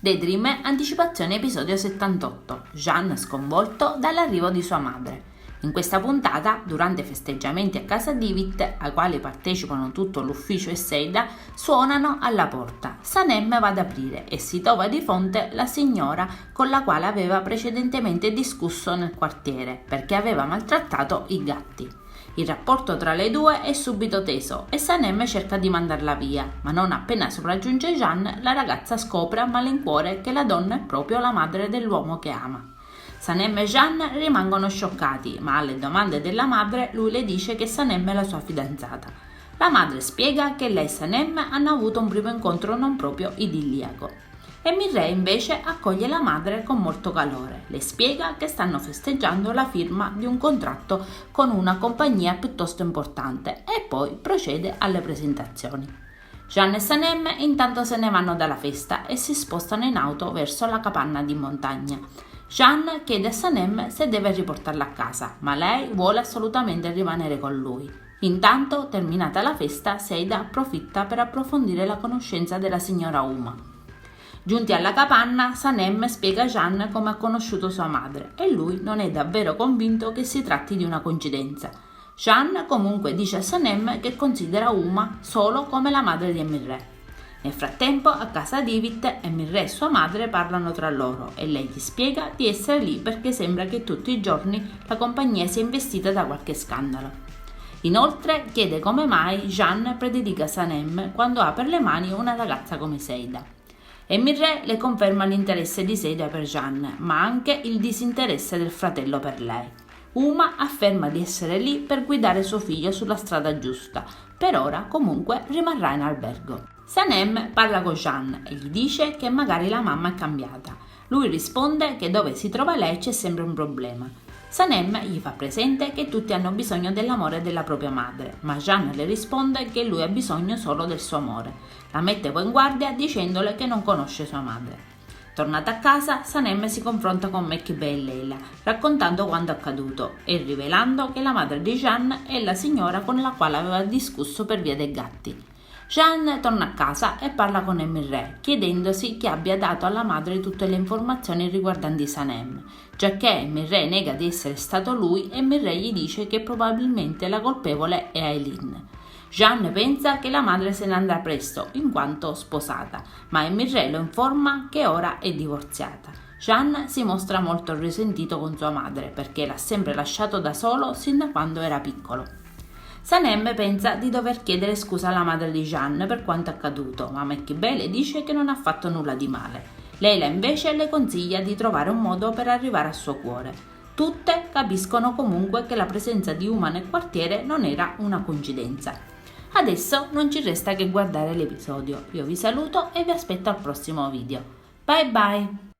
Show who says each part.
Speaker 1: Daydream, anticipazione episodio 78. Jean sconvolto dall'arrivo di sua madre. In questa puntata, durante i festeggiamenti a casa Divit, ai quali partecipano tutto l'ufficio e Seida, suonano alla porta. Sanem va ad aprire e si trova di fronte la signora con la quale aveva precedentemente discusso nel quartiere perché aveva maltrattato i gatti. Il rapporto tra le due è subito teso e Sanem cerca di mandarla via, ma non appena sopraggiunge Jean, la ragazza scopre a malincuore che la donna è proprio la madre dell'uomo che ama. Sanem e Jean rimangono scioccati, ma alle domande della madre lui le dice che Sanem è la sua fidanzata. La madre spiega che lei e Sanem hanno avuto un primo incontro non proprio idilliaco. E Mirre invece accoglie la madre con molto calore. Le spiega che stanno festeggiando la firma di un contratto con una compagnia piuttosto importante e poi procede alle presentazioni. Jean e Sanem intanto se ne vanno dalla festa e si spostano in auto verso la capanna di montagna. Jean chiede a Sanem se deve riportarla a casa, ma lei vuole assolutamente rimanere con lui. Intanto, terminata la festa, Seida approfitta per approfondire la conoscenza della signora Uma. Giunti alla capanna, Sanem spiega a Jean come ha conosciuto sua madre e lui non è davvero convinto che si tratti di una coincidenza. Jean comunque dice a Sanem che considera Uma solo come la madre di Mirre. Nel frattempo, a casa Divit, Mirre e sua madre parlano tra loro e lei gli spiega di essere lì perché sembra che tutti i giorni la compagnia sia investita da qualche scandalo. Inoltre chiede come mai Jean prediliga Sanem quando ha per le mani una ragazza come Seida. E Mirre le conferma l'interesse di Seida per Jean, ma anche il disinteresse del fratello per lei. Uma afferma di essere lì per guidare suo figlio sulla strada giusta, per ora comunque rimarrà in albergo. Sanem parla con Jean e gli dice che magari la mamma è cambiata. Lui risponde che dove si trova lei c'è sempre un problema. Sanem gli fa presente che tutti hanno bisogno dell'amore della propria madre, ma Jean le risponde che lui ha bisogno solo del suo amore. La mette poi in guardia dicendole che non conosce sua madre. Tornata a casa, Sanem si confronta con Mekhibe e Leila, raccontando quanto accaduto e rivelando che la madre di Jean è la signora con la quale aveva discusso per via dei gatti. Jean torna a casa e parla con Mirre, chiedendosi chi abbia dato alla madre tutte le informazioni riguardanti Sanem, giacché Mirre nega di essere stato lui e Mirre gli dice che probabilmente la colpevole è Aileen. Jean pensa che la madre se ne andrà presto, in quanto sposata, ma Mirre lo informa che ora è divorziata. Jean si mostra molto risentito con sua madre, perché l'ha sempre lasciato da solo sin da quando era piccolo. Sanem pensa di dover chiedere scusa alla madre di Jean per quanto accaduto, ma Mekhibe le dice che non ha fatto nulla di male. Leila invece le consiglia di trovare un modo per arrivare al suo cuore. Tutte capiscono comunque che la presenza di Uma nel quartiere non era una coincidenza. Adesso non ci resta che guardare l'episodio. Io vi saluto e vi aspetto al prossimo video. Bye bye!